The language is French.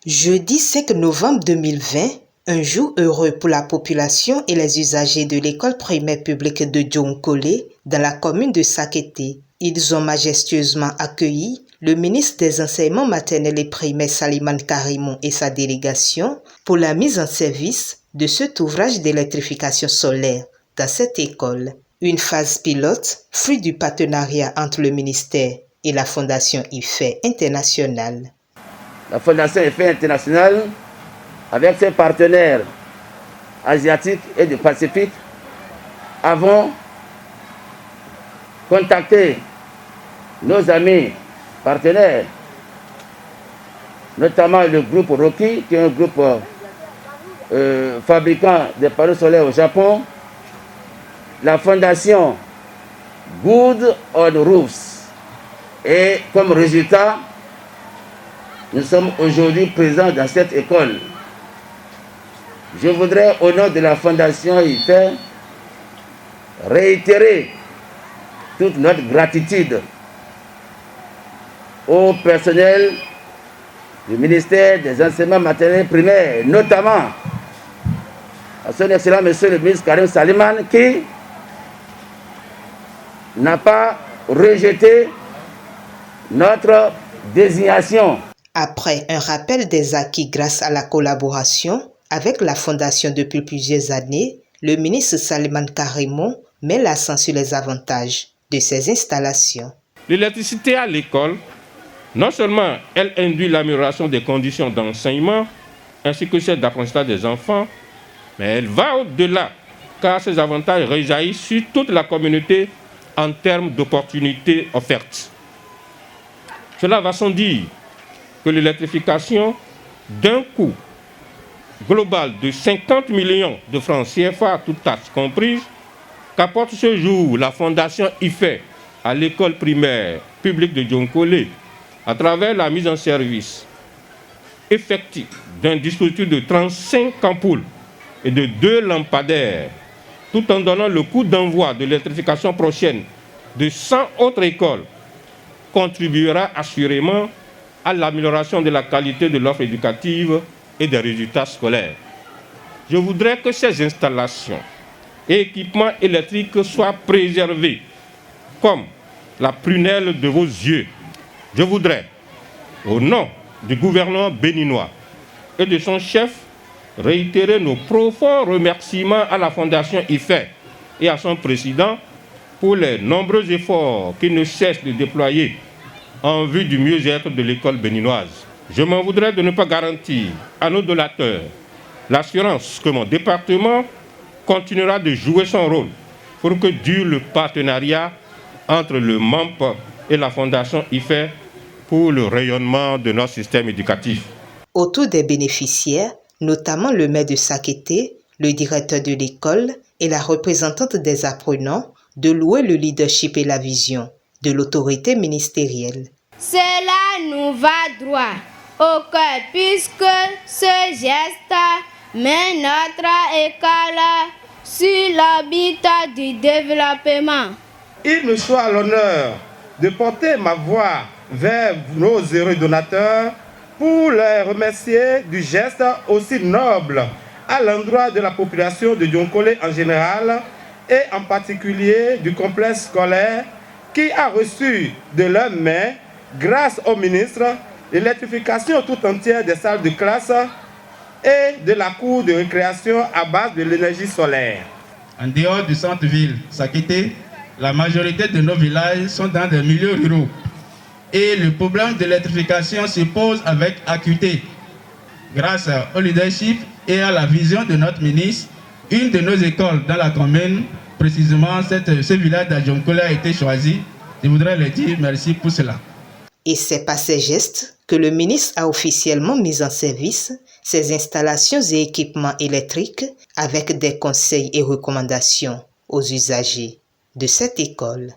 Jeudi 5 novembre 2020, un jour heureux pour la population et les usagers de l'école primaire publique de Djonkole dans la commune de Sakété. Ils ont majestueusement accueilli le ministre des Enseignements maternels et primaires Salimane Karimon et sa délégation pour la mise en service de cet ouvrage d'électrification solaire dans cette école. Une phase pilote, fruit du partenariat entre le ministère et la Fondation IFE International. La Fondation IFE International, avec ses partenaires asiatiques et du Pacifique, avons contacté nos amis partenaires, notamment le groupe Roki, qui est un groupe fabricant des panneaux solaires au Japon, la Fondation Good on Roofs. Et comme résultat, nous sommes aujourd'hui présents dans cette école. Je voudrais, au nom de la Fondation IFE, réitérer toute notre gratitude au personnel du ministère des Enseignements maternels et primaires, notamment à son excellent monsieur le ministre Karim Salimane, qui n'a pas rejeté notre désignation. Après un rappel des acquis grâce à la collaboration avec la Fondation depuis plusieurs années, le ministre Salimane Karimon met l'accent sur les avantages de ces installations. L'électricité à l'école, non seulement elle induit l'amélioration des conditions d'enseignement ainsi que celle d'apprentissage des enfants, mais elle va au-delà car ces avantages rejaillissent sur toute la communauté en termes d'opportunités offertes. Cela va sans dire que l'électrification, d'un coût global de 50 millions de francs CFA, toutes taxes comprises, qu'apporte ce jour la Fondation IFE à l'école primaire publique de Djonkole, à travers la mise en service effective d'un dispositif de 35 ampoules et de 2 lampadaires, tout en donnant le coup d'envoi de l'électrification prochaine de 100 autres écoles, contribuera assurément à l'amélioration de la qualité de l'offre éducative et des résultats scolaires. Je voudrais que ces installations et équipements électriques soient préservés comme la prunelle de vos yeux. Je voudrais, au nom du gouvernement béninois et de son chef, réitérer nos profonds remerciements à la Fondation IFE et à son président pour les nombreux efforts qu'ils ne cessent de déployer en vue du mieux-être de l'école béninoise. Je m'en voudrais de ne pas garantir à nos donateurs l'assurance que mon département continuera de jouer son rôle pour que dure le partenariat entre le MAMP et la Fondation IFE pour le rayonnement de notre système éducatif. Autour des bénéficiaires, notamment le maire de Sakété, le directeur de l'école et la représentante des apprenants, de louer le leadership et la vision de l'autorité ministérielle. Cela nous va droit au cœur puisque ce geste met notre école sur l'habitat du développement. Il me soit l'honneur de porter ma voix vers nos heureux donateurs pour les remercier du geste aussi noble à l'endroit de la population de Djonkole en général et en particulier du complexe scolaire qui a reçu de leurs mains, grâce au ministre, l'électrification tout entière des salles de classe et de la cour de récréation à base de l'énergie solaire. En dehors du centre-ville Sakété, la majorité de nos villages sont dans des milieux ruraux. Et le problème de l'électrification se pose avec acuité. Grâce au leadership et à la vision de notre ministre, une de nos écoles dans la commune, précisément ce village d'Adjonkole, a été choisi. Je voudrais leur dire merci pour cela. Et c'est par ces gestes que le ministre a officiellement mis en service ces installations et équipements électriques avec des conseils et recommandations aux usagers de cette école.